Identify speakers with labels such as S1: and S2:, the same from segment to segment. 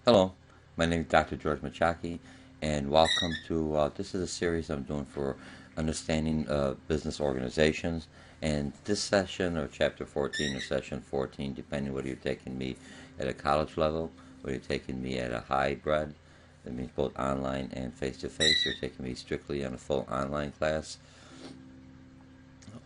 S1: Hello, my name is Dr. George Mochocki, and welcome to this is a series I'm doing for understanding business organizations. And this session, or chapter 14, or session 14, depending whether you're taking me at a college level, or you're taking me at a hybrid, that means both online and face to face, you're taking me strictly on a full online class,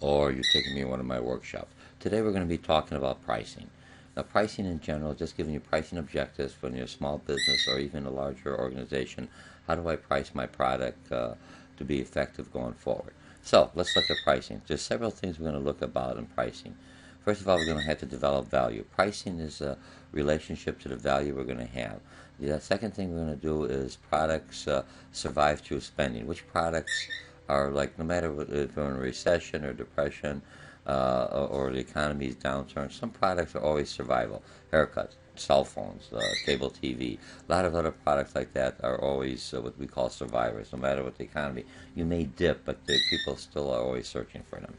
S1: or you're taking me in one of my workshops. Today we're going to be talking about pricing. Now, pricing in general, just giving you pricing objectives for your small business or even a larger organization. How do I price my product to be effective going forward? So let's look at pricing. There's several things we're going to look about in pricing. First of all, we're going to have to develop value. Pricing is a relationship to the value we're going to have. The second thing we're going to do is products survive through spending. Which products are like, no matter if we're in a recession or depression, or the economy's downturn, some products are always survival. Haircuts, cell phones, cable TV, a lot of other products like that are always what we call survivors. No matter what the economy, you may dip, but the people still are always searching for them.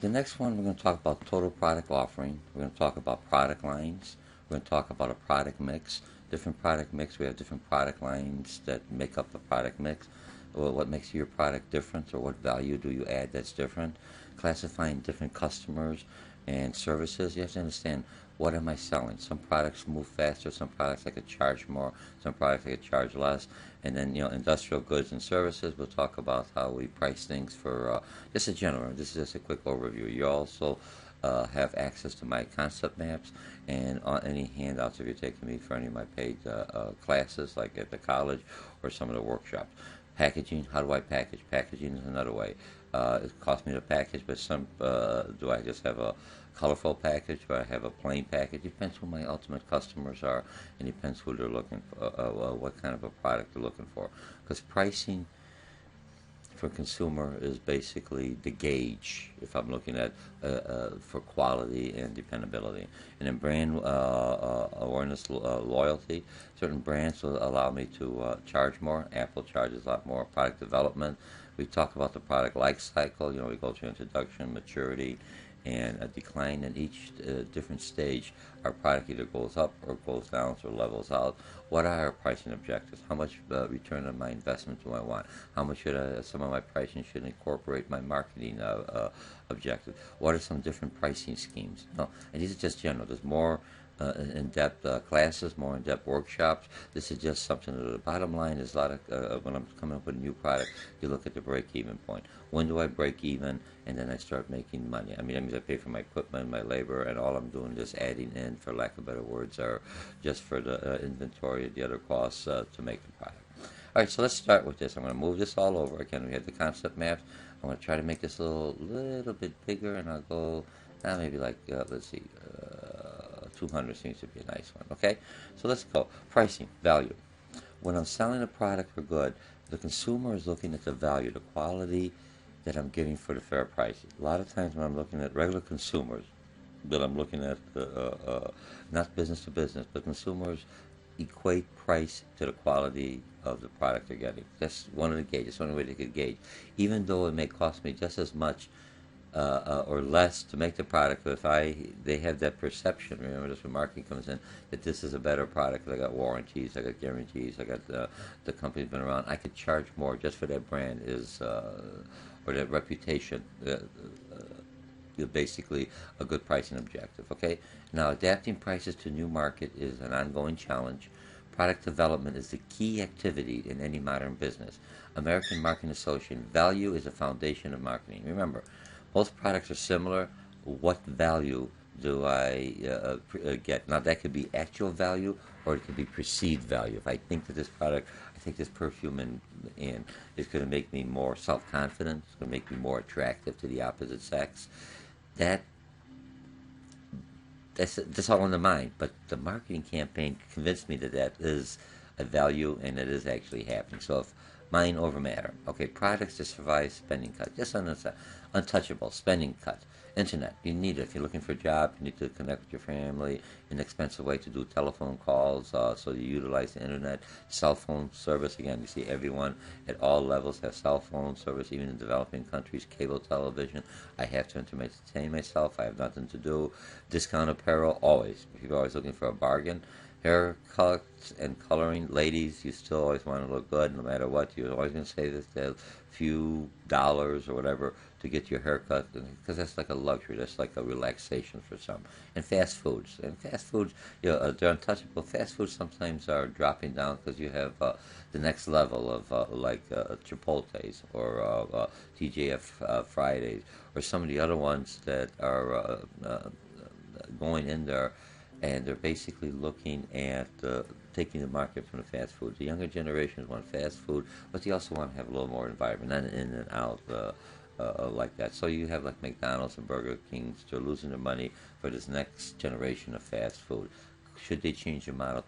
S1: The next one, we're going to talk about total product offering. We're going to talk about product lines. We're going to talk about a product mix. Different product mix. We have different product lines that make up the product mix. Well, what makes your product different, or what value do you add that's different? Classifying different customers and services. You have to understand, what am I selling? Some products move faster. Some products I could charge more. Some products I could charge less. And then, industrial goods and services. We'll talk about how we price things for just a general. This is just a quick overview. You also have access to my concept maps and any handouts if you're taking me for any of my paid classes, like at the college or some of the workshops. Packaging. How do I package? Packaging is another way. It costs me to package, but some do I just have a colorful package, or I have a plain package? It depends who my ultimate customers are, and depends who they're looking for, what kind of a product they're looking for. Because pricing for consumer is basically the gauge, if I'm looking at for quality and dependability. And in brand awareness, loyalty, certain brands will allow me to charge more. Apple charges a lot more. Product development, we talk about the product life cycle. We go through introduction, maturity, and a decline. In each different stage, our product either goes up or goes down or levels out. What are our pricing objectives? How much return on my investment do I want? How much should some of my pricing should incorporate my marketing objectives? What are some different pricing schemes? No, and these are just general. There's more in-depth classes, more in-depth workshops. This is just something that the bottom line is a lot of, when I'm coming up with a new product, you look at the break-even point. When do I break even? And then I start making money. I mean, that means I pay for my equipment, my labor, and all I'm doing is adding in, for lack of better words, are just for the inventory and the other costs to make the product. All right, so let's start with this. I'm going to move this all over. Again, we have the concept maps. I'm going to try to make this a little bit bigger, and I'll go, maybe like, let's see, 200 seems to be a nice one. Okay, so let's go. Pricing, value. When I'm selling a product for good, the consumer is looking at the value, the quality that I'm giving for the fair price. A lot of times when I'm looking at regular consumers, that I'm looking at, not business to business, but consumers equate price to the quality of the product they're getting. That's one of the gauges. That's the only way they could gauge. Even though it may cost me just as much or less to make the product, but if they have that perception, remember this when marketing comes in, that this is a better product. I got warranties, I got guarantees, I got the company's been around. I could charge more just for that brand or that reputation. Basically a good pricing objective. Okay, now adapting prices to new market is an ongoing challenge. Product development is the key activity in any modern business. American Marketing Association, value is the foundation of marketing. Remember, most products are similar. What value do I get? Now that could be actual value, or it could be perceived value. If I think that this product, I think this perfume in is going to make me more self-confident, it's going to make me more attractive to the opposite sex, that that's all in the mind. But the marketing campaign convinced me that that is a value and it is actually happening. So if Mind over matter. Okay, products to survive, spending cut. Just untouchable, spending cut. Internet, you need it. If you're looking for a job, you need to connect with your family. An expensive way to do telephone calls, so you utilize the internet. Cell phone service, again, you see everyone at all levels have cell phone service, even in developing countries. Cable television, I have to entertain myself. I have nothing to do. Discount apparel, always. People are always looking for a bargain. Haircuts and coloring, ladies, you still always want to look good no matter what. You're always going to save a few dollars or whatever to get your haircut, because that's like a luxury. That's like a relaxation for some. And fast foods, they're untouchable. Fast foods sometimes are dropping down because you have the next level of Chipotle's or TJF Fridays or some of the other ones that are going in there, and they're basically looking at taking the market from the fast food. The younger generations want fast food, but they also want to have a little more environment, not in and out like that. So you have like McDonald's and Burger Kings. They're losing their money for this next generation of fast food. Should they change the model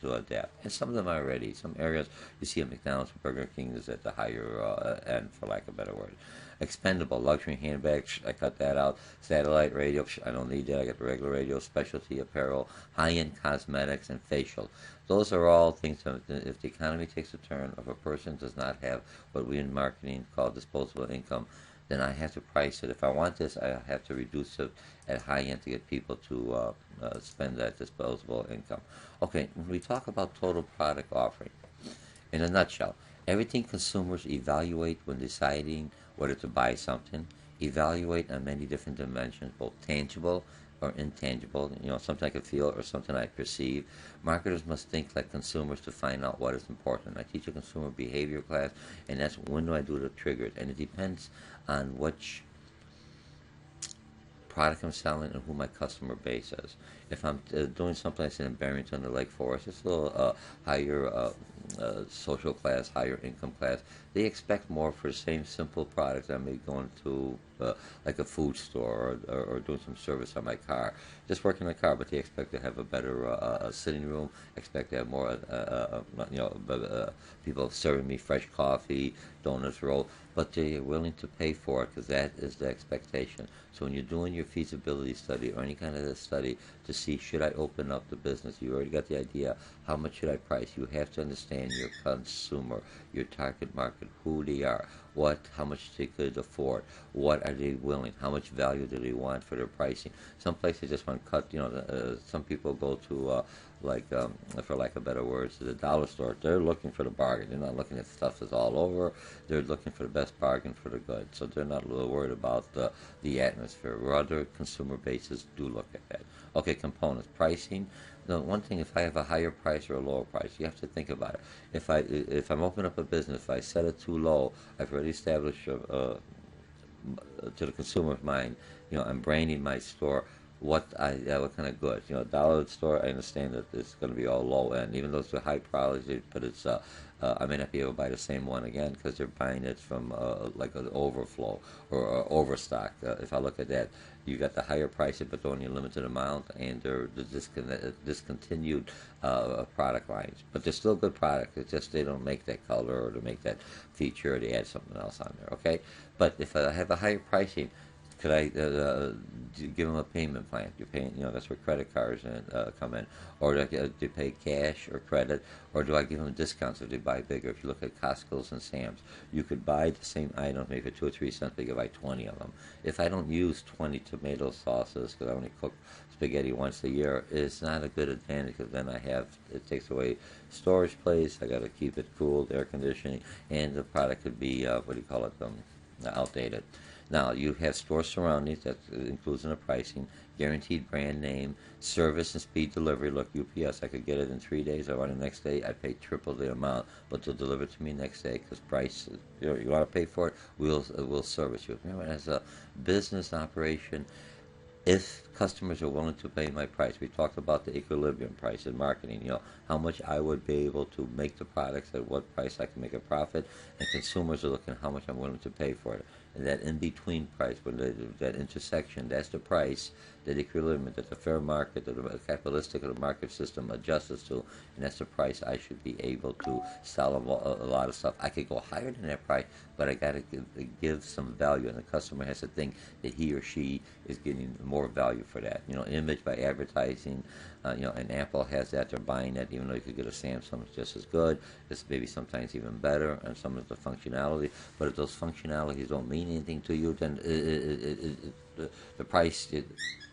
S1: to adapt? And some of them are already. Some areas you see a McDonald's and Burger King is at the higher end, for lack of a better word. Expendable luxury handbags, I cut that out. Satellite radio, I don't need that. I got the regular radio. Specialty apparel, high-end cosmetics, and facial. Those are all things that if the economy takes a turn, if a person does not have what we in marketing call disposable income, then I have to price it. If I want this, I have to reduce it at high end to get people to spend that disposable income. Okay, when we talk about total product offering, in a nutshell, everything consumers evaluate when deciding whether to buy something, evaluate on many different dimensions, both tangible or intangible, something I can feel or something I perceive. Marketers must think like consumers to find out what is important. I teach a consumer behavior class, and that's when do I do the triggers, and it depends on which product I'm selling and who my customer base is. If I'm doing someplace in Barrington or Lake Forest, it's a little higher social class, higher income class. They expect more for the same simple products. I may going to like a food store or doing some service on my car, just working on the car, but they expect to have a better sitting room, expect to have more people serving me fresh coffee, donuts, roll, but they're willing to pay for it because that is the expectation. So when you're doing your feasibility study or any kind of a study to see should I open up the business, you already got the idea, how much should I price? You have to understand your consumer, your target market, who they are, how much they could afford, what are they willing, how much value do they want for their pricing. Some places just want to cut, some people go to for lack of better words, to the dollar store. They're looking for the bargain. They're not looking at stuff that's all over. They're looking for the best bargain for the good. So they're not really worried about the atmosphere, where other consumer bases do look at that. Okay, components, pricing. No, one thing, if I have a higher price or a lower price, you have to think about it. If I'm opening up a business, if I set it too low, I've already established to the consumer's mind, I'm branding my store what kind of goods. Dollar store, I understand that it's going to be all low end, even though it's a high quality, but it's I may not be able to buy the same one again because they're buying it from like an overflow or overstock. If I look at that, you got the higher prices, but only a limited amount, and they're discontinued product lines. But they're still good products. It's just they don't make that color or to make that feature, or they add something else on there. Okay, but if I have a higher pricing, could I give them a payment plan? You're paying, that's where credit cards come in. Or do they pay cash or credit? Or do I give them discounts if they buy bigger? If you look at Costco's and Sam's, you could buy the same item maybe for 2 or 3 cents, but you could buy 20 of them. If I don't use 20 tomato sauces because I only cook spaghetti once a year, it's not a good advantage because then it takes away storage place. I got to keep it cooled, air conditioning, and the product could be, outdated. Now, you have store surroundings, that includes in the pricing, guaranteed brand name, service and speed delivery. Look, UPS, I could get it in 3 days. I want it next day, I pay triple the amount, but they'll deliver it to me next day because price, you want to pay for it, we'll service you. Remember, as a business operation, if customers are willing to pay my price, we talked about the equilibrium price in marketing, how much I would be able to make the products, at what price I can make a profit, and consumers are looking at how much I'm willing to pay for it. And that in-between price, that intersection, that's the price that equilibrium, that the fair market, that the capitalistic or the market system adjusts to, and that's the price I should be able to sell a lot of stuff. I could go higher than that price, but I got to give some value, and the customer has to think that he or she is getting more value for that. Image by advertising. And Apple has that. They're buying that, even though you could get a Samsung that's just as good. It's maybe sometimes even better, and some of the functionality. But if those functionalities don't mean anything to you, then the price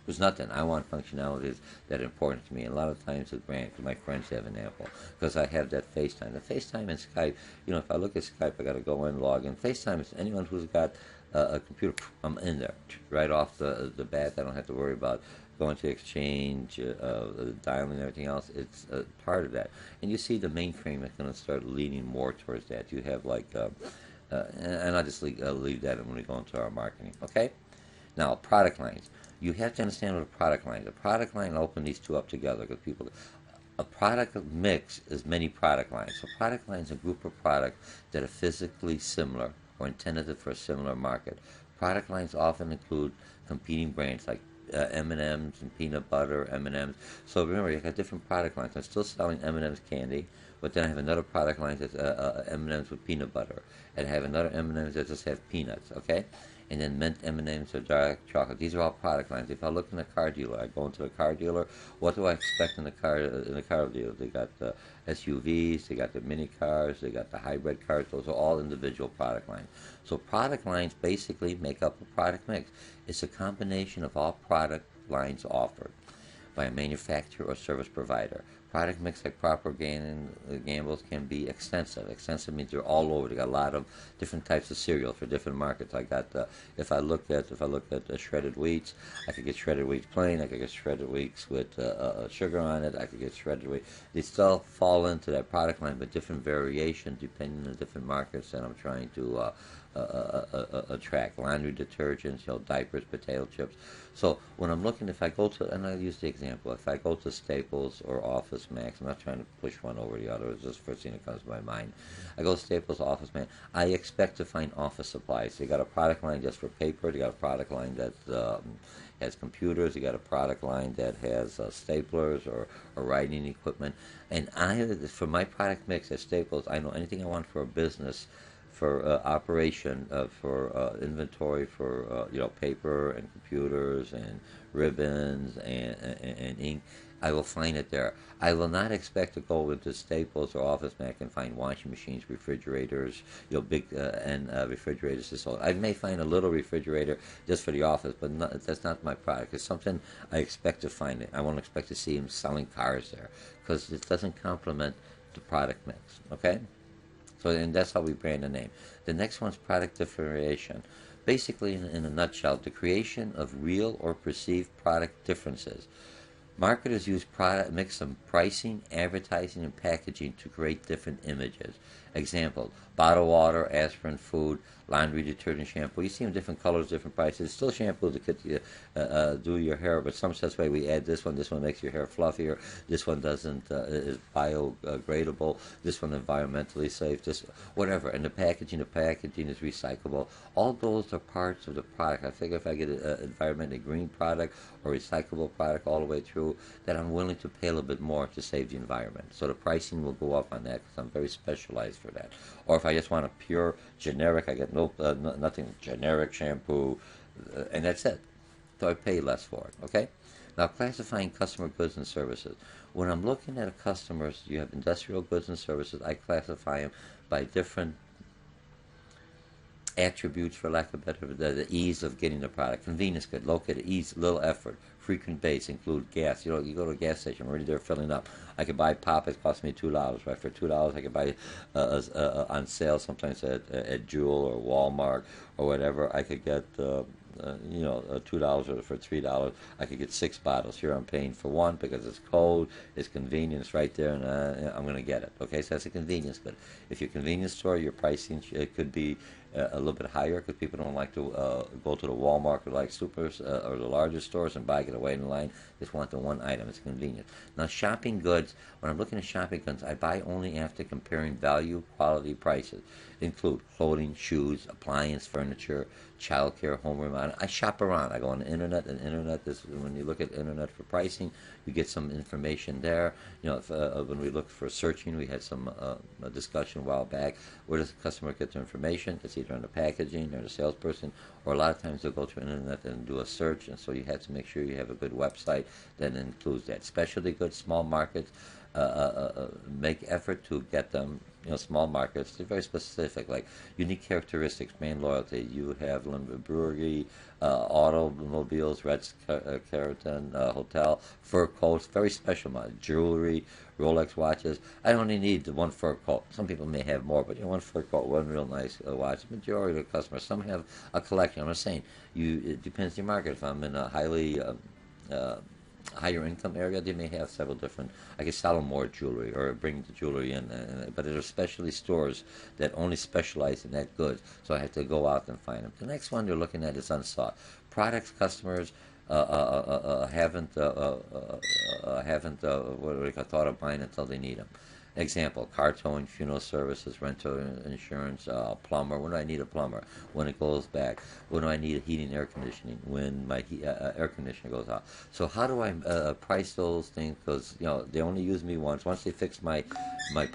S1: was nothing. I want functionalities that are important to me. And a lot of times with brands, my friends have an Apple, because I have that FaceTime. The FaceTime and Skype, if I look at Skype, I got to go in, log in. FaceTime is anyone who's got a computer, I'm in there. Right off the bat, I don't have to worry about going to Exchange, dialing and everything else. It's part of that. And you see the mainframe is going to start leaning more towards that. You have and I'll just leave that when we go into our marketing, okay? Now, product lines. You have to understand what a product line is. A product line, I'll open these two up together because a product mix is many product lines. So product line is a group of products that are physically similar or intended for a similar market. Product lines often include competing brands like M&M's and peanut butter, M&M's. So remember, you got different product lines. I'm still selling M&M's candy, but then I have another product line that's M&M's with peanut butter, and I have another M&M's that just have peanuts, okay? And then mint M&M's or dark chocolate. These are all product lines. If I look in a car dealer, I go into a car dealer. What do I expect in a car dealer? They got the SUVs, they got the mini cars, they got the hybrid cars. Those are all individual product lines. So product lines basically make up a product mix. It's a combination of all product lines offered by a manufacturer or service provider. Product mix like Procter & Gamble's can be extensive. Extensive means they're all over. They got a lot of different types of cereal for different markets. I got if I look at the shredded wheats, I could get shredded wheats plain. I could get shredded wheats with sugar on it. I could get shredded wheat. They still fall into that product line, but different variations depending on the different markets that I'm trying to attract. Laundry detergents, diapers, potato chips. So when I'm looking, if I go to, and I'll use the example, if I go to Staples or Office Max, I'm not trying to push one over the other, it's just the first thing that comes to my mind. I go to Staples, Office Max, I expect to find office supplies. They got a product line just for paper, they got a product line that has computers, they got a product line that has staplers or writing equipment. And for my product mix at Staples, I know anything I want for a business, for operation, for inventory, for paper and computers and ribbons and ink. I will find it there. I will not expect to go into Staples or Office Max and find washing machines, refrigerators, big refrigerators. So I may find a little refrigerator just for the office, but that's not my product. It's something I expect to find it. I won't expect to see them selling cars there because it doesn't complement the product mix. Okay. So, and that's how we brand the name. The next one's product differentiation. Basically, in a nutshell, the creation of real or perceived product differences. Marketers use product mix of pricing, advertising, and packaging to create different images. Example, bottled water, aspirin, food, laundry detergent, shampoo. You see them different colors, different prices. Still shampoo to do your hair, but some says, wait, we add this one makes your hair fluffier, this one doesn't, is biodegradable, this one environmentally safe, this, whatever. And the packaging is recyclable. All those are parts of the product. I figure if I get an environmentally green product or recyclable product all the way through, that I'm willing to pay a little bit more to save the environment. So the pricing will go up on that because I'm very specialized for that. Or if I just want a pure generic, I get nothing, generic shampoo, and that's it. So I pay less for it, okay? Now, classifying customer goods and services. When I'm looking at a customer's, you have industrial goods and services, I classify them by different attributes, for lack of better, the ease of getting the product. Convenience good, located, ease, little effort. Frequent base include gas. You go to a gas station, I'm already there filling up. I could buy pop, it costs me $2, right? For $2, I could buy on sale sometimes at Jewel or Walmart or whatever. I could get $2 or for $3. I could get 6 bottles. Here I'm paying for one because it's cold, it's convenient, it's right there, and I'm going to get it. Okay, so that's a convenience. But if you're a convenience store, your pricing could be a little bit higher because people don't like to go to the Walmart or like supers or the larger stores and buy, get away in line. Just want the one item. It's convenient. Now, shopping goods, when I'm looking at shopping goods, I buy only after comparing value, quality, prices. Include clothing, shoes, appliance, furniture, childcare, home remodeling. I shop around. I go on the internet, and internet is when you look at internet for pricing, you get some information there. You know, when we look for searching, we had some a discussion a while back. Where does the customer get their information? It's either on the packaging or the salesperson, or a lot of times they'll go to internet and do a search. And so you have to make sure you have a good website that includes that. Specialty goods, small markets. Make effort to get them. You know, small markets. They're very specific, like unique characteristics, brand loyalty. You have brewery, automobiles, Ritz Carlton, hotel, fur coats, very special jewelry, Rolex watches. I only need the one fur coat. Some people may have more, but you know, one fur coat, one real nice watch. The majority of the customers, some have a collection. I'm just saying, it depends on the market. If I'm in a highly higher income area, they may have several different. I can sell them more jewelry or bring the jewelry in, but there are specialty stores that only specialize in that goods. So I have to go out and find them. The next one they're looking at is unsought products. Customers haven't thought of buying until they need them. Example, car towing, funeral services, rental insurance, plumber. When do I need a plumber? When it goes back. When do I need a heating, air conditioning? When my air conditioner goes out. So how do I price those things? Because you know they only use me once. Once they fix my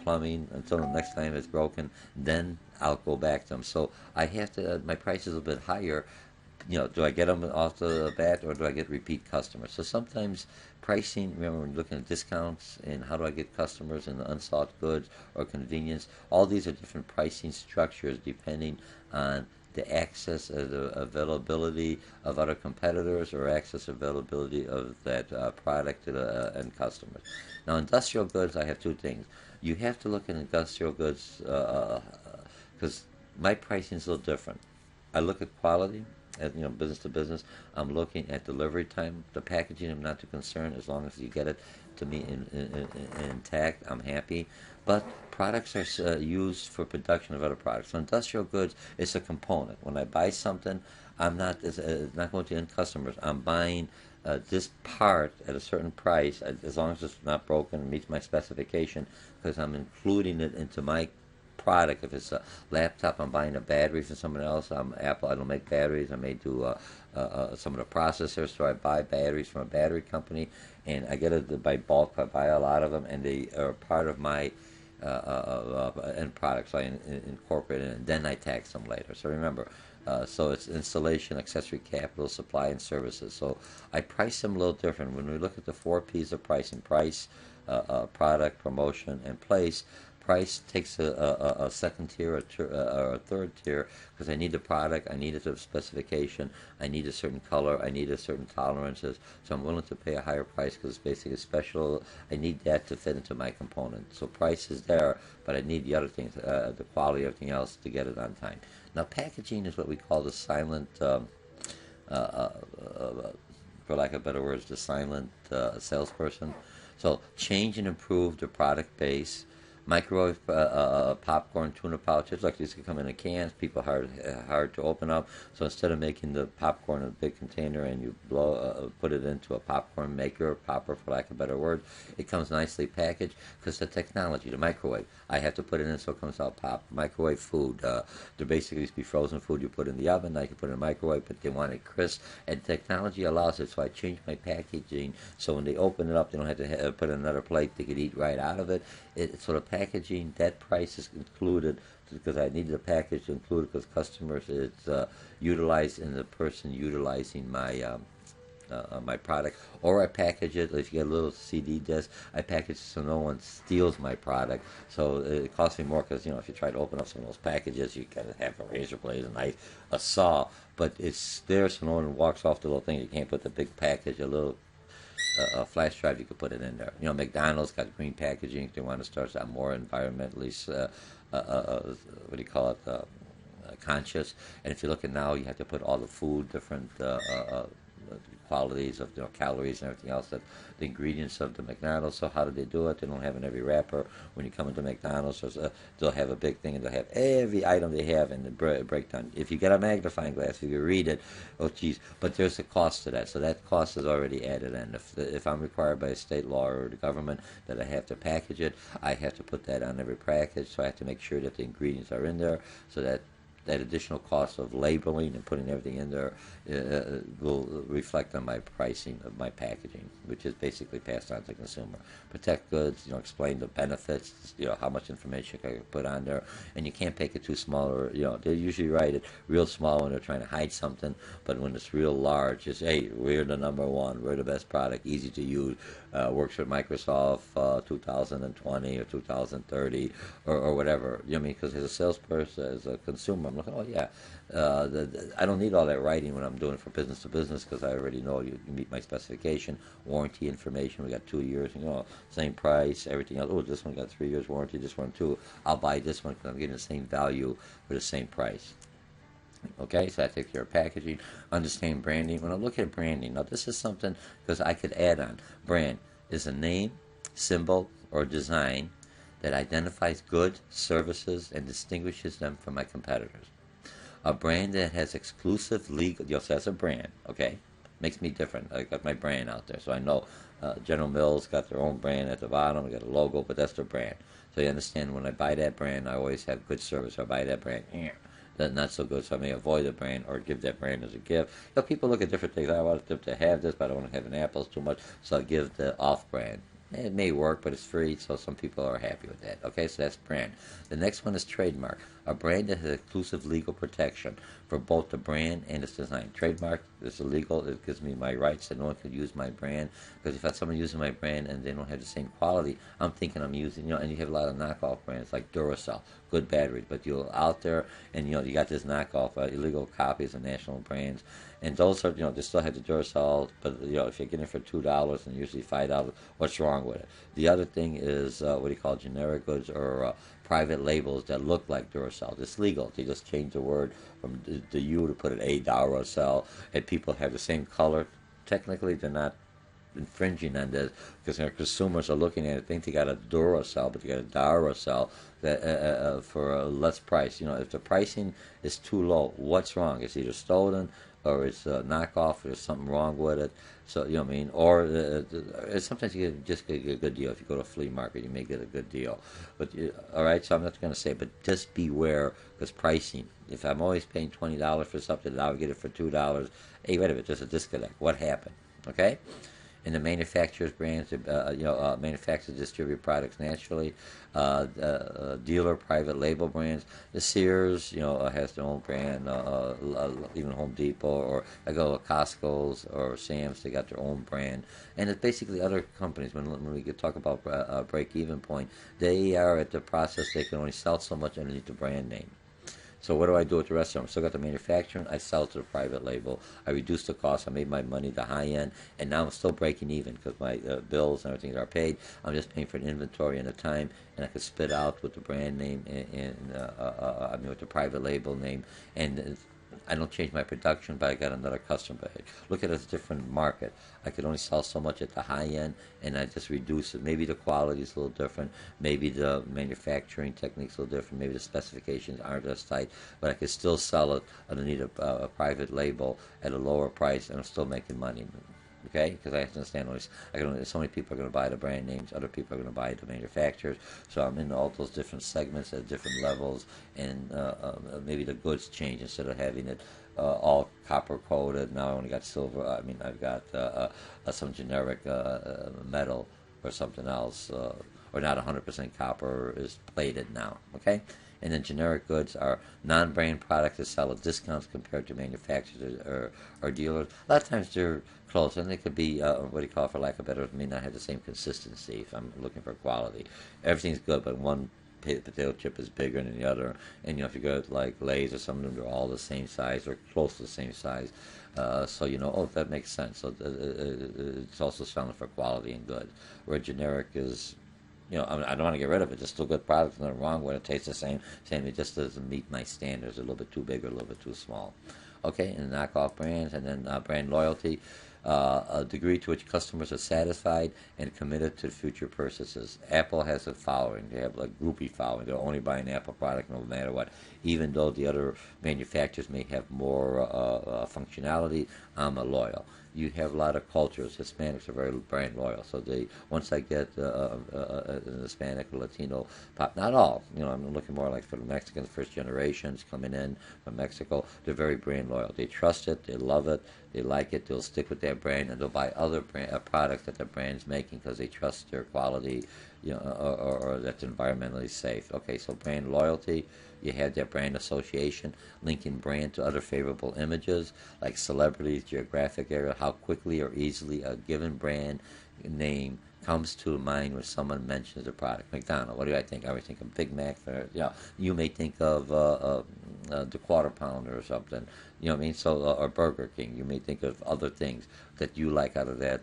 S1: plumbing, until the next time it's broken, then I'll go back to them. So I have to. My price is a bit higher. You know, do I get them off the bat or do I get repeat customers? So sometimes pricing, remember when you're looking at discounts and how do I get customers in the unsought goods or convenience, all these are different pricing structures depending on the access or the availability of other competitors or access availability of that product to the end customers. Now, industrial goods, I have two things. You have to look at industrial goods because my pricing is a little different. I look at quality. You know, business to business. I'm looking at delivery time. The packaging, I'm not too concerned as long as you get it to me intact. I'm happy. But products are used for production of other products. So industrial goods is a component. When I buy something, I'm not not going to end customers. I'm buying this part at a certain price as long as it's not broken and meets my specification because I'm including it into my product. If it's a laptop, I'm buying a battery from someone else. I'm Apple. I don't make batteries. I may do some of the processors, so I buy batteries from a battery company, and I get it by bulk. I buy a lot of them, and they are part of my end product. So I incorporate it, and then I tax them later. So remember. So it's installation, accessory, capital, supply, and services. So I price them a little different. When we look at the 4 P's of pricing: price, product, promotion, and place. Price takes a second tier or a third tier because I need the product, I need it to the specification, I need a certain color, I need a certain tolerances, so I'm willing to pay a higher price because it's basically special. I need that to fit into my component. So price is there, but I need the other things, the quality, everything else to get it on time. Now packaging is what we call the silent, for lack of better words, the silent salesperson. So change and improve the product base. Microwave popcorn, tuna pouches, like these can come in cans. People hard to open up. So instead of making the popcorn in a big container and you put it into a popcorn maker, popper for lack of a better word, it comes nicely packaged because the technology, the microwave, I have to put it in so it comes out pop. Microwave food, there basically used to be frozen food you put in the oven. Now you can put it in the microwave, but they want it crisp, and technology allows it. So I changed my packaging so when they open it up, they don't have to put it in another plate. They could eat right out of it. It's sort of packaging, that price is included because I needed a package to include it because customers, it's utilized in the person utilizing my my product. Or I package it, if you get a little CD disc, I package it so no one steals my product. So it costs me more because, you know, if you try to open up some of those packages, you gotta have a razor blade, a knife, a saw, but it's there so no one walks off the little thing. You can't put the big package, a little a flash drive, you could put it in there. You know, McDonald's got green packaging if they want to start out more environmentally, what do you call it, conscious. And if you look at now, you have to put all the food, different qualities of calories and everything else, that the ingredients of the McDonald's. So how do they do it? They don't have in every wrapper. When you come into McDonald's, they'll have a big thing and they'll have every item they have in the breakdown. If you get a magnifying glass, if you read it, oh geez, but there's a cost to that. So that cost is already added in. If I'm required by a state law or the government that I have to package it, I have to put that on every package. So I have to make sure that the ingredients are in there, so that additional cost of labeling and putting everything in there will reflect on my pricing of my packaging, which is basically passed on to the consumer. Protect goods, explain the benefits, how much information I can put on there, and you can't make it too small, or they usually write it real small when they're trying to hide something, but when it's real large, it's, hey, we're the number one, we're the best product, easy to use, works with Microsoft 2020 or 2030 or whatever. Because as a salesperson, as a consumer, I'm looking, oh yeah, I don't need all that writing when I'm doing it for business to business, because I already know you meet my specification, warranty information. We got 2 years, same price, everything else. Oh, this one got 3 years warranty, this one too. I'll buy this one because I'm getting the same value for the same price. Okay, so I take care of packaging, understand branding. When I look at branding, now this is something because I could add on. Brand is a name, symbol, or design that identifies goods, services, and distinguishes them from my competitors. A brand that has exclusive legal, so that's a brand, okay? Makes me different. I got my brand out there, so I know General Mills got their own brand at the bottom. I got a logo, but that's their brand. So you understand, when I buy that brand, I always have good service. I buy that brand, that's not so good, so I may avoid the brand or give that brand as a gift. People look at different things. I want them to have this, but I don't want to have an apples too much, so I give the off brand. It may work, but it's free, so some people are happy with that. Okay, so that's brand. The next one is trademark. A brand that has exclusive legal protection for both the brand and its design. Trademark is illegal. It gives me my rights that no one can use my brand. Because if I have someone using my brand and they don't have the same quality, I'm thinking I'm using, and you have a lot of knockoff brands like Duracell, good batteries, but you're out there and, you got this knockoff, illegal copies of national brands. And those are, they still have the Duracell, but, if you're getting it for $2 and usually $5, what's wrong with it? The other thing is what do you call generic goods or private labels that look like Duracell. It's legal. They just change the word from the U to put an A, Duracell, and people have the same color. Technically, they're not infringing on this because our consumers are looking at it, think they got a Duracell, but they got a Duracell that, for a less price. If the pricing is too low, what's wrong? It's either stolen or it's a knockoff, or there's something wrong with it. So, or sometimes you just get a good deal. If you go to a flea market, you may get a good deal. But, all right, so I'm not going to say, but just beware, because pricing, if I'm always paying $20 for something and I'll get it for $2, hey, wait a minute, there's a disconnect. What happened? Okay? And the manufacturers' brands, manufacturers distribute products naturally. Dealer private label brands. The Sears, has their own brand. Even Home Depot, or I go to Costco's or Sam's, they got their own brand. And it's basically other companies. When we talk about break-even point, they are at the process. They can only sell so much underneath the brand name. So what do I do with the rest of them? Still got the manufacturing. I sell to the private label. I reduce the cost. I made my money the high end, and now I'm still breaking even because my bills and everything are paid. I'm just paying for the inventory and the time, and I can spit out with the brand name and with the private label name, and I don't change my production, but I got another customer base. Look at it as a different market. I could only sell so much at the high end, and I just reduce it. Maybe the quality is a little different. Maybe the manufacturing techniques a little different. Maybe the specifications aren't as tight, but I could still sell it underneath a private label at a lower price, and I'm still making money. Okay, because I have to understand so many people are going to buy the brand names, other people are going to buy the manufacturers. So I'm in all those different segments at different levels, and maybe the goods change. Instead of having it all copper coated, now I only got silver. I've got some generic metal or something else, or not 100% copper is plated now. Okay. And then generic goods are non-brand products that sell at discounts compared to manufacturers or dealers. A lot of times they're close, and they could be, for lack of better, may not have the same consistency if I'm looking for quality. Everything's good, but one potato chip is bigger than the other. And, if you go to, like, Lay's or some of them, they're all the same size or close to the same size. So, that makes sense. So it's also selling for quality and good. Where generic is... I don't want to get rid of it. It's still good product. There's nothing wrong with it. It tastes the same. It just doesn't meet my standards. A little bit too big or a little bit too small. Okay, and knockoff brands, and then brand loyalty, a degree to which customers are satisfied and committed to future purchases. Apple has a following. They have like groupie following. They'll only buy an Apple product no matter what. Even though the other manufacturers may have more functionality, I'm a loyal. You have a lot of cultures. Hispanics are very brand loyal. So they once I get an Hispanic or Latino pop, not all. I'm looking more like for the Mexicans, first generations coming in from Mexico. They're very brand loyal. They trust it. They love it. They like it. They'll stick with that brand, and they'll buy other products that the brand's making because they trust their quality, or that's environmentally safe. Okay, so brand loyalty. You have that brand association, linking brand to other favorable images like celebrities, geographic area, how quickly or easily a given brand name comes to mind when someone mentions the product. McDonald's, what do I think? I would think of Big Mac. You may think of the Quarter Pounder or something. You know what I mean? So, or Burger King. You may think of other things that you like out of that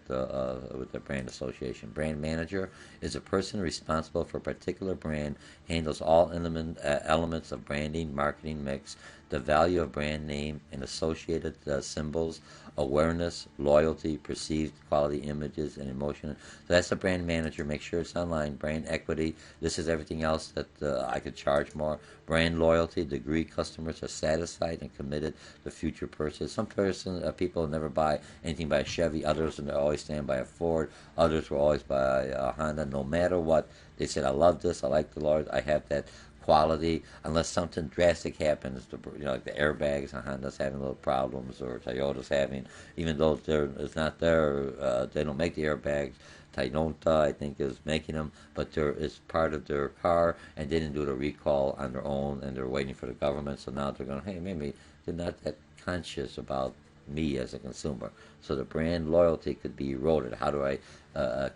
S1: with the brand association. Brand manager is a person responsible for a particular brand, handles all elements of branding, marketing mix, the value of brand name and associated symbols, awareness, loyalty, perceived quality images, and emotion. So that's the brand manager. Make sure it's online. Brand equity. This is everything else that I could charge more. Brand loyalty. Degree customers are satisfied and committed to future purchase. Some people never buy anything by a Chevy. Others will always stand by a Ford. Others will always buy a Honda. No matter what, they said, I love this. I like the Lord. I have that quality, unless something drastic happens, like the airbags on Honda's having little problems, or Toyota's having, even though it's not there, they don't make the airbags. Toyota, I think, is making them, but it's part of their car, and they didn't do the recall on their own, and they're waiting for the government, so now they're going, hey, maybe they're not that conscious about me as a consumer. So the brand loyalty could be eroded. How do I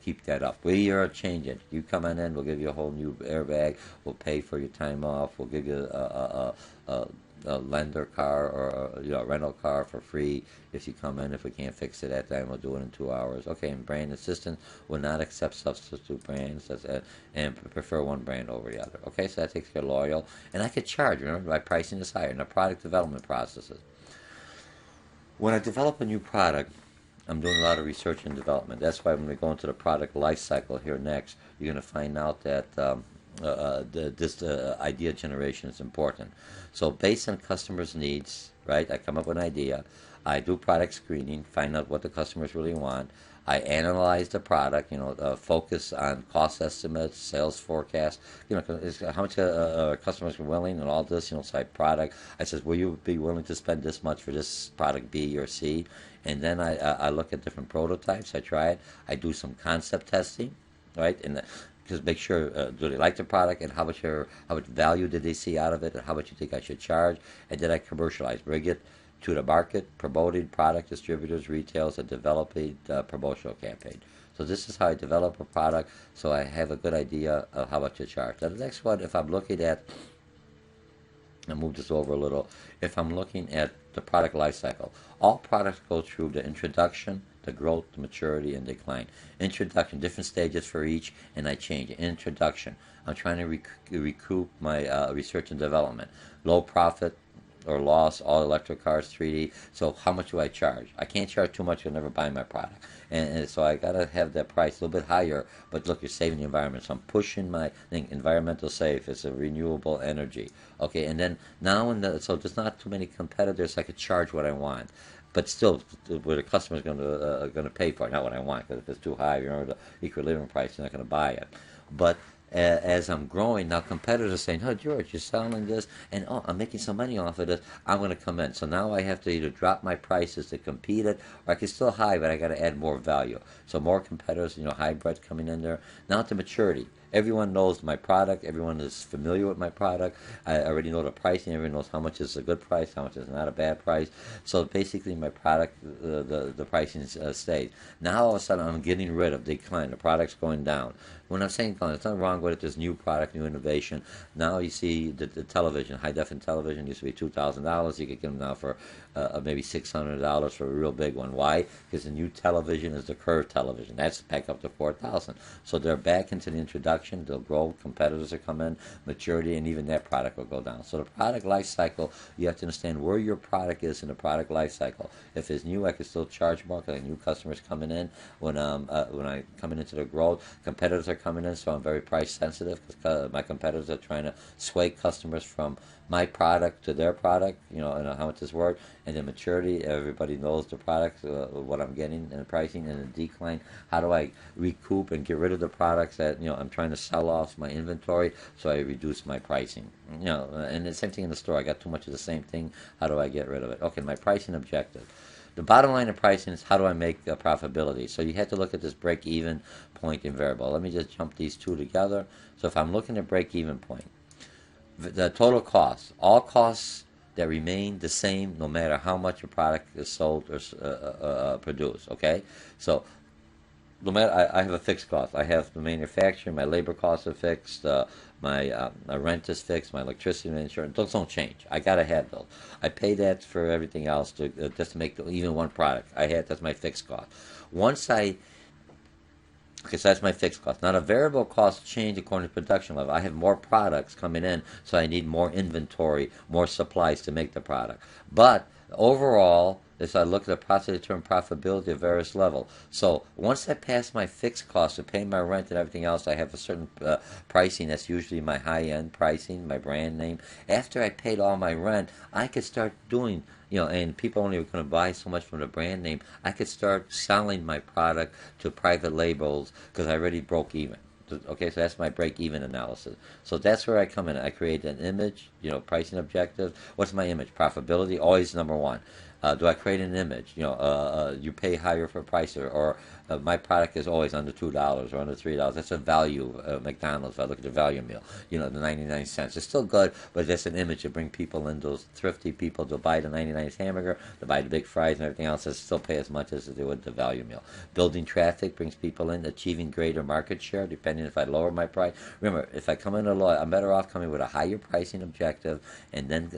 S1: keep that up? We are changing. You come on in, we'll give you a whole new airbag. We'll pay for your time off. We'll give you a lender car or a rental car for free if you come in. If we can't fix it at that time, we'll do it in 2 hours. Okay, and brand assistance will not accept substitute brands and prefer one brand over the other. Okay, so that takes care of loyal. And I could charge, remember, my pricing is higher in the product development processes. When I develop a new product, I'm doing a lot of research and development. That's why when we go into the product life cycle here next, you're going to find out that this idea generation is important. So based on customers' needs, right, I come up with an idea. I do product screening, find out what the customers really want. I analyze the product, focus on cost estimates, sales forecast, how much customers are willing and all this, side product. I says, will you be willing to spend this much for this product B or C? And then I look at different prototypes. I try it. I do some concept testing, right? And because make sure do they like the product and how much value did they see out of it and how much you think I should charge, and then I commercialize, bring it to the market, promoting product distributors, retailers, and developing a promotional campaign. So this is how I develop a product, so I have a good idea of how much to charge. Now the next one, if I'm looking at, I'll move this over a little, if I'm looking at the product life cycle, all products go through the introduction, the growth, the maturity, and decline. Introduction, different stages for each, and I change it. Introduction, I'm trying to recoup my research and development. Low profit or loss, all electric cars, 3D. So how much do I charge? I can't charge too much. You'll never buy my product. And so I got to have that price a little bit higher. But look, you're saving the environment. So I'm pushing my thing, environmental safe. It's a renewable energy. Okay, and then now, so there's not too many competitors. I could charge what I want. But still, where the customer's going to pay for it, not what I want. Because if it's too high, the equilibrium price, you're not going to buy it. But as I'm growing, now competitors are saying, oh, George, you're selling this, and I'm making some money off of this, I'm going to come in. So now I have to either drop my prices to compete it, or I can still high, but I got to add more value. So more competitors, hybrids coming in there. Now to maturity. Everyone knows my product. Everyone is familiar with my product. I already know the pricing. Everyone knows how much is a good price, how much is not a bad price. So basically, my product, the pricing stays. Now all of a sudden, I'm getting rid of decline. The product's going down. When I'm saying decline, it's not wrong along with it, there's new product, new innovation. Now you see the television, high definition television used to be $2,000. You could get them now for maybe $600 for a real big one. Why? Because the new television is the curved television. That's back up to $4,000. So they're back into the introduction. They'll grow. Competitors will come in, maturity, and even that product will go down. So the product life cycle, you have to understand where your product is in the product life cycle. If it's new, I can still charge more because I have new customers coming in. When I coming into the growth, competitors are coming in, so I'm very price sensitive because my competitors are trying to sway customers from my product to their product, and how much is worth. And the maturity, everybody knows the product, what I'm getting, and the pricing, and the decline. How do I recoup and get rid of the products that I'm trying to sell off my inventory, so I reduce my pricing. And the same thing in the store. I got too much of the same thing. How do I get rid of it? Okay, my pricing objective. The bottom line of pricing is how do I make profitability? So you have to look at this break-even point in variable. Let me just jump these two together. So if I'm looking at break-even point, the total cost, all costs that remain the same no matter how much a product is sold or produced, okay? So no matter, I have a fixed cost. I have the manufacturing, my labor costs are fixed, my rent is fixed, my electricity and insurance, those don't change. I got to have those. I pay that for everything else just to make even one product. That's my fixed cost. Okay, so that's my fixed cost. Now the variable costs change according to production level. I have more products coming in, so I need more inventory, more supplies to make the product. But overall, as I look at the process to determine profitability at various levels. So once I pass my fixed costs of paying my rent and everything else, I have a certain pricing. That's usually my high-end pricing, my brand name. After I paid all my rent, I could start doing, and people only are going to buy so much from the brand name. I could start selling my product to private labels because I already broke even. Okay, so that's my break-even analysis. So that's where I come in. I create an image, pricing objective. What's my image? Profitability, always number one. Do I create an image? You pay higher for price, or my product is always under $2 or under $3. That's a value. McDonald's, if I look at the value meal, the 99 cents. It's still good, but that's an image to bring people in. Those thrifty people to buy the 99 cent hamburger, to buy the big fries and everything else, that still pay as much as they would the value meal. Building traffic brings people in. Achieving greater market share, depending if I lower my price. Remember, if I come in I'm better off coming with a higher pricing objective, and then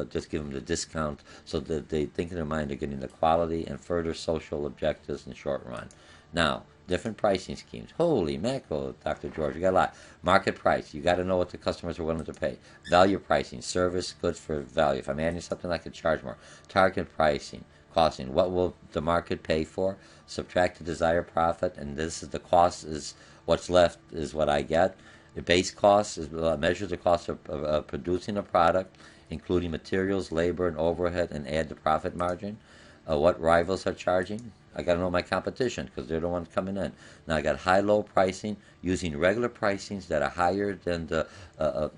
S1: just give them the discount so that they think in their mind they're getting the quality and further social objectives in the short run. Now, different pricing schemes. Holy mackerel, Dr. George, you got a lot. Market price, you got to know what the customers are willing to pay. Value pricing, service, goods for value. If I'm adding something, I could charge more. Target pricing, costing. What will the market pay for? Subtract the desired profit, and this is the cost is what's left is what I get. The base cost is measures the cost of producing a product, including materials, labor, and overhead, and add the profit margin. What rivals are charging? I got to know my competition because they're the ones coming in. Now I got high-low pricing using regular pricings that are higher than the what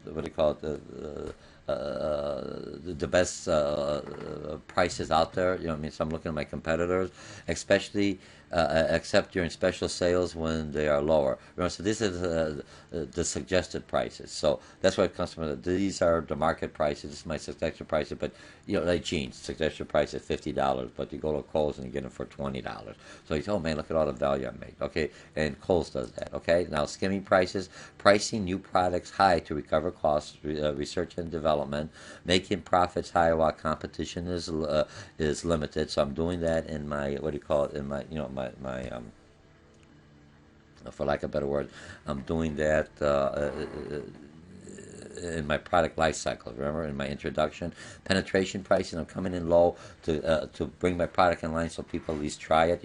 S1: do you call it, the best prices out there. So I'm looking at my competitors, especially except during special sales when they are lower. Remember, so this is the suggested prices. So that's why customers, these are the market prices. This is my suggested prices, but like jeans, suggested price is $50, but you go to Kohl's and you get them for $20. So you say, oh man, look at all the value I made. Okay, and Kohl's does that. Okay, now skimming prices, pricing new products high to recover costs, research and development, making profits higher while competition is limited. So I'm doing that in my for lack of a better word, I'm doing that in my product life cycle. Remember, in my introduction, penetration pricing, I'm coming in low to bring my product in line so people at least try it.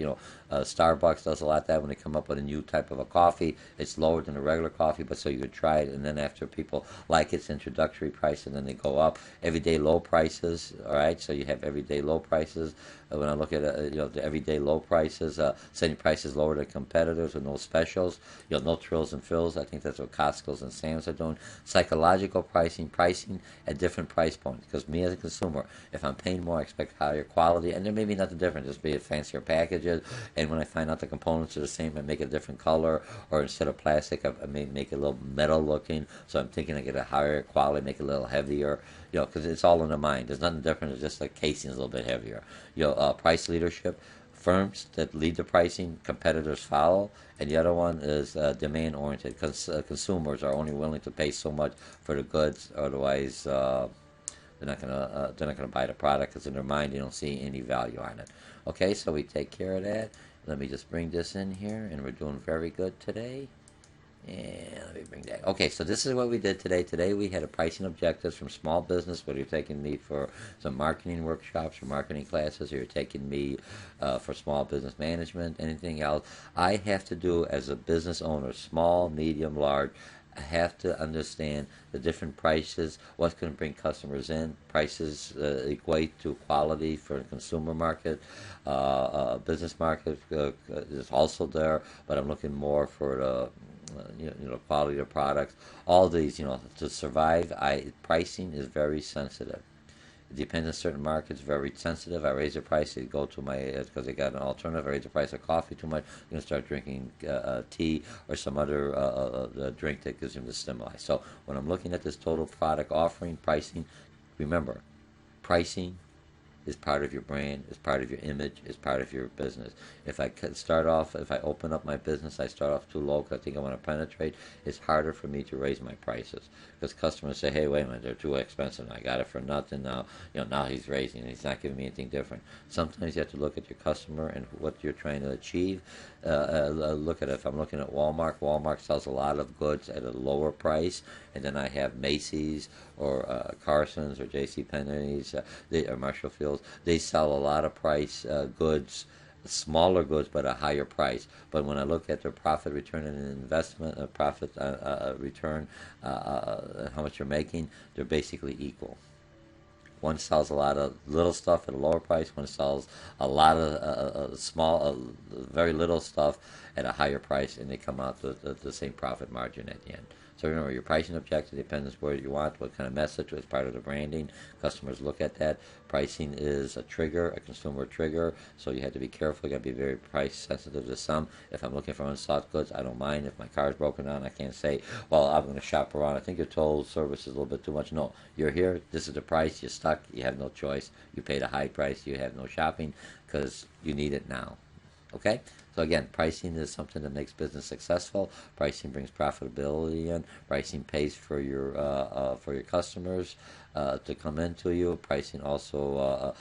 S1: Starbucks does a lot of that when they come up with a new type of a coffee. It's lower than a regular coffee, but so you could try it, and then after people like it's introductory price, and then they go up. Everyday low prices, all right? So you have everyday low prices. When I look at the everyday low prices, setting prices lower than competitors with no specials, no trills and frills. I think that's what Costco's and Sam's are doing. Psychological pricing at different price points. Because me as a consumer, if I'm paying more, I expect higher quality, and there may be nothing different, just be it fancier packages. And when I find out the components are the same, I make a different color, or instead of plastic, I may make it a little metal looking. So I'm thinking I get a higher quality, make it a little heavier. Because it's all in the mind. There's nothing different. It's just the casing is a little bit heavier. Price leadership. firms that lead the pricing, competitors follow, and the other one is demand oriented. Consumers are only willing to pay so much for the goods, otherwise they're not gonna buy the product because in their mind they don't see any value on it. Okay, so we take care of that. Let me just bring this in here, and we're doing very good today. And let me bring that. Okay, so this is what we did today. Today we had a pricing objectives from small business, whether you're taking me for some marketing workshops or marketing classes, or you're taking me for small business management, anything else. I have to do as a business owner, small, medium, large, I have to understand the different prices, what's going to bring customers in. Prices equate to quality for the consumer market. Business market is also there, but I'm looking more for the quality of products. All these, to survive, pricing is very sensitive. It depends on certain markets, very sensitive. I raise the price, they go to my, because they got an alternative, I raise the price of coffee too much, you're going to start drinking tea or some other drink that gives them the stimuli. So when I'm looking at this total product offering, pricing, remember, pricing is part of your brand, is part of your image, is part of your business. If I open up my business, I start off too low because I think I want to penetrate, it's harder for me to raise my prices because customers say, hey, wait a minute, they're too expensive and I got it for nothing now. Now he's raising and he's not giving me anything different. Sometimes you have to look at your customer and what you're trying to achieve. Look at it. If I'm looking at Walmart sells a lot of goods at a lower price, and then I have Macy's or Carson's or J.C. Penney's or Marshall Fields. They sell a lot of price goods, smaller goods, but a higher price. But when I look at their profit return on investment, profit return, how much you're making, they're basically equal. One sells a lot of little stuff at a lower price. One sells a lot of very little stuff at a higher price, and they come out with the same profit margin at the end. So remember, your pricing objective depends on where you want, what kind of message is part of the branding. Customers look at that. Pricing is a trigger, a consumer trigger, so you have to be careful. You got to be very price sensitive to some. If I'm looking for unsold goods, I don't mind. If my car is broken down, I can't say, well, I'm going to shop around. I think your total service is a little bit too much. No, you're here. This is the price. You're stuck. You have no choice. You paid a high price. You have no shopping because you need it now. Okay? So again, pricing is something that makes business successful. Pricing brings profitability in. Pricing pays for your customers to come into you. Pricing also,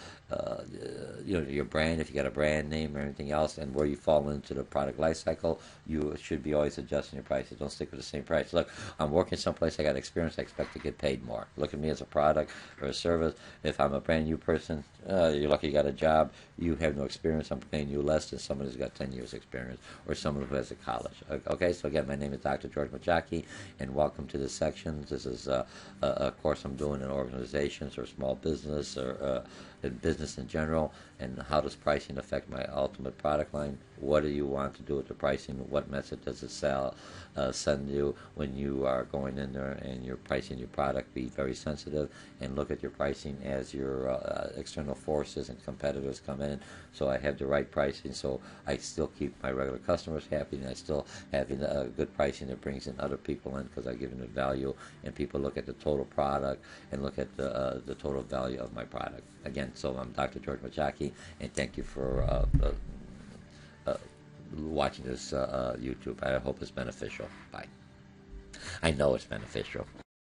S1: your brand, if you got a brand name or anything else, and where you fall into the product life cycle, you should be always adjusting your prices. Don't stick with the same price. Look, I'm working someplace, I got experience, I expect to get paid more. Look at me as a product or a service. If I'm a brand new person, you're lucky you got a job, you have no experience, I'm paying you less than someone who's got 10 years experience or someone who has a college. Okay, so again, my name is Dr. George Mochocki, and welcome to this section. This is a course I'm doing in organizations or small business or in business in general, and how does pricing affect my ultimate product line? What do you want to do with the pricing? What message does it send you when you are going in there and you're pricing your product? Be very sensitive and look at your pricing as your external forces and competitors come in. So I have the right pricing, so I still keep my regular customers happy, and I still have a good pricing that brings in other people in because I give them the value, and people look at the total product and look at the total value of my product. Again, so I'm Dr. George Mochocki, and thank you for watching this YouTube. I hope it's beneficial. Bye. I know it's beneficial.